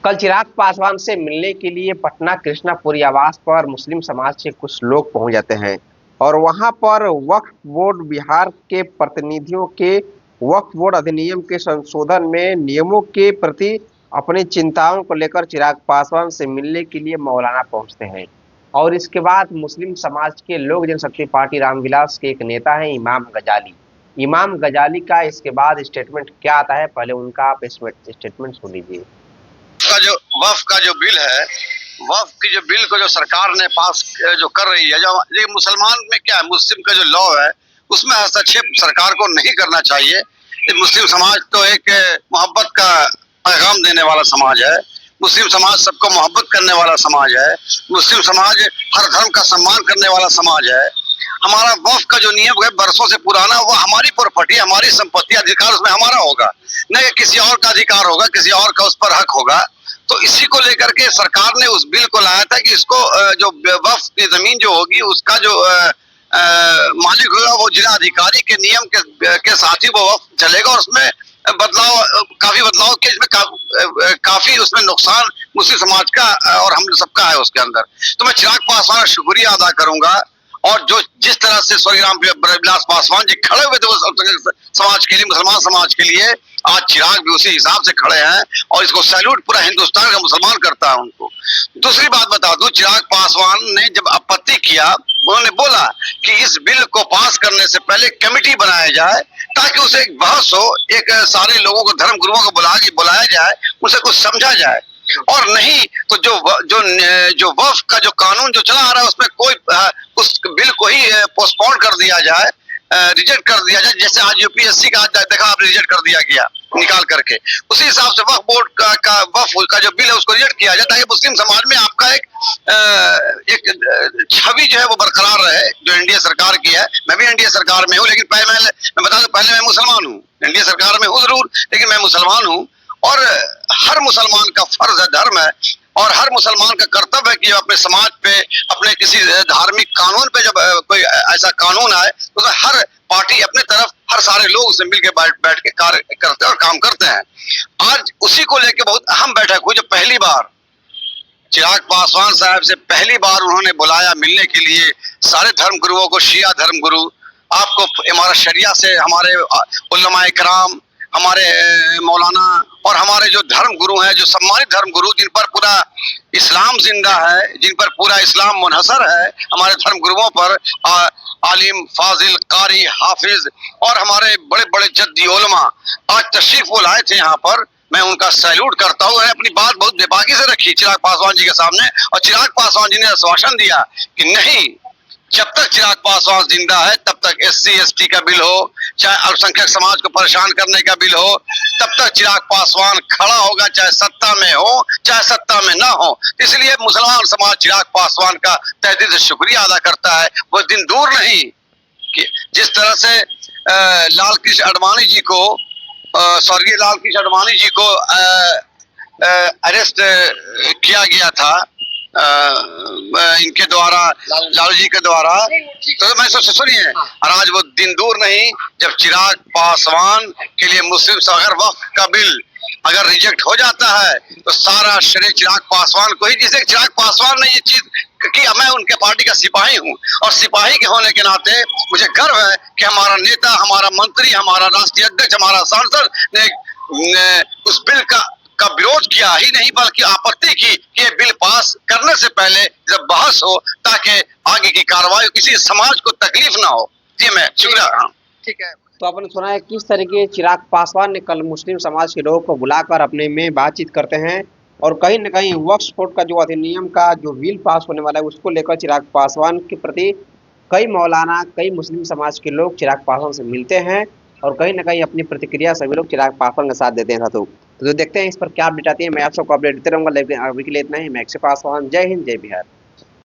कल चिराग पासवान से मिलने के लिए पटना कृष्णापुरी आवास पर मुस्लिम समाज के कुछ लोग पहुंच जाते हैं और वहां पर वक्फ बोर्ड बिहार के प्रतिनिधियों के वक्फ बोर्ड अधिनियम के संशोधन में नियमों के प्रति अपनी चिंताओं को लेकर चिराग पासवान से मिलने के लिए मौलाना पहुंचते हैं। और इसके बाद मुस्लिम समाज के लोक जनशक्ति पार्टी रामविलास के एक नेता हैं इमाम गजाली का इसके बाद स्टेटमेंट क्या आता है, पहले उनका आप स्टेटमेंट सुन लीजिए। वक्फ का जो बिल है, वक्फ की जो बिल को जो सरकार ने पास जो कर रही है, जो ये मुसलमान में क्या है, मुस्लिम का जो लॉ है उसमें हस्तक्षेप सरकार को नहीं करना चाहिए। मुस्लिम समाज तो एक मोहब्बत का पैगाम देने वाला समाज है। मुस्लिम समाज सबको मोहब्बत करने वाला समाज है। मुस्लिम समाज हर धर्म का सम्मान करने वाला समाज है। हमारा वक्फ का जो नियम है बरसों से पुराना, वो हमारी प्रॉपर्टी, हमारी संपत्ति, अधिकार उसमें हमारा होगा, न कि किसी और का अधिकार होगा, किसी और का उस पर हक होगा। तो इसी को लेकर के सरकार ने उस बिल को लाया था कि इसको जो वक्फ की जमीन जो होगी उसका जो मालिक होगा वो जिला अधिकारी के नियम के साथ ही वो वक्फ चलेगा। और उसमें काफी बदलाव के इसमें काफी उसमें नुकसान मुस्लिम समाज का और हम सबका है उसके अंदर। तो मैं चिराग पासवान का शुक्रिया अदा करूंगा, और जो जिस तरह से स्वर्गीय रामविलास पासवान जी खड़े हुए थे समाज के लिए, मुसलमान समाज के लिए, आज चिराग भी उसी हिसाब से खड़े हैं और इसको सैल्यूट पूरा हिंदुस्तान का मुसलमान करता है उनको। दूसरी बात बता दूं, चिराग पासवान ने जब आपत्ति किया, उन्होंने बोला कि इस बिल को पास करने से पहले कमेटी बनाया जाए ताकि उसे एक बहस हो, एक सारे लोगों को, धर्म गुरुओं को बुलाया जाए, उसे कुछ समझा जाए। और नहीं तो जो वक्फ का जो कानून जो चला आ रहा है उसमें कोई उस बिल को ही पोस्टपोन कर दिया जाए, रिजेक्ट कर दिया जाए। जैसे आज यूपीएससी का देखा आपने, रिजेक्ट कर दिया गया निकाल करके, उसी हिसाब से वक्फ बोर्ड का वक्फ का जो बिल है उसको रिजेक्ट किया जाए ताकि मुस्लिम समाज में आपका एक छवि जो है वो बरकरार रहे, जो एनडीए सरकार की है। मैं भी एनडीए सरकार में हूँ, लेकिन मैं बता दूं, पहले मैं मुसलमान हूँ। एनडीए सरकार में हूँ जरूर, लेकिन मैं मुसलमान हूँ। और हर मुसलमान का फर्ज है, धर्म है, और हर मुसलमान का कर्तव्य है कि अपने समाज पे, अपने किसी धार्मिक कानून पे जब कोई ऐसा कानून आए तो हर पार्टी अपने तरफ, हर सारे लोग उसे मिलकर बैठ के कार्य करते हैं और काम करते हैं। आज उसी को लेकर बहुत अहम बैठक हुई, जो पहली बार चिराग पासवान साहब से पहली बार उन्होंने बुलाया मिलने के लिए सारे धर्म गुरुओं को, शिया धर्म गुरु, आपको हमारा शरिया से हमारे उलमाए कराम, हमारे मौलाना और हमारे जो धर्म गुरु हैं, जो सम्मानित धर्म गुरु, जिन पर पूरा इस्लाम जिंदा है, जिन पर पूरा इस्लाम मुनहसर है, हमारे धर्म गुरुओं पर आलिम, फाजिल, कारी, हाफिज और हमारे बड़े बड़े जद्दी उलमा आज तशरीफ वो लाए थे यहाँ पर। मैं उनका सैल्यूट करता हूँ। अपनी बात बहुत बेबाकी से रखी चिराग पासवान जी के सामने, और चिराग पासवान जी ने आश्वासन दिया कि नहीं, जब तक चिराग पासवान जिंदा है तब तक SC ST का बिल हो, चाहे अल्पसंख्यक समाज को परेशान करने का बिल हो, तब तक चिराग पासवान खड़ा होगा, चाहे सत्ता में हो चाहे सत्ता में ना हो। इसलिए मुसलमान समाज चिराग पासवान का तहे दिल से शुक्रिया अदा करता है। वो दिन दूर नहीं कि जिस तरह से लाल कृष्ण आडवाणी जी को, स्वर्गीय लाल कृष्ण आडवाणी जी को अरेस्ट किया गया था इनके द्वारा, लालू जी के द्वारा। तो मैं सुनिए, और आज वो दिन दूर नहीं जब चिराग पासवान के लिए मुस्लिम अगर वक्फ का बिल अगर रिजेक्ट हो जाता है तो सारा श्रेय चिराग पासवान को ही, जिसे चिराग पासवान ने ये चीज कि मैं उनके पार्टी का सिपाही हूँ, और सिपाही के होने के नाते मुझे गर्व है कि हमारा नेता, हमारा मंत्री, हमारा राष्ट्रीय अध्यक्ष, हमारा सांसद ने उस बिल का विरोध किया ही नहीं बल्कि आपत्ति की कि ये बिल पास करने से पहले जब बहस हो ताकि आगे की कार्रवाई किसी समाज को तकलीफ ना हो। जी मैं शुक्रिया। ठीक है, तो आपने सुना है किस तरीके चिराग पासवान ने कल मुस्लिम समाज के लोगों को बुलाकर अपने में बातचीत करते हैं, और कहीं न कहीं वक्फ बोर्ड का जो अधिनियम का जो बिल पास होने वाला है उसको लेकर चिराग पासवान के प्रति कई मौलाना, कई मुस्लिम समाज के लोग चिराग पासवान से मिलते हैं और कहीं न कहीं अपनी प्रतिक्रिया सभी लोग चिराग पासवान का साथ देते हैं। साथों तो देखते हैं इस पर क्या अपडेट आती है। मैं आप सबको अपडेट देते रहूँगा, लेकिन अभी के लिए इतना ही। मैं अक्षय पासवान, जय हिंद, जय बिहार।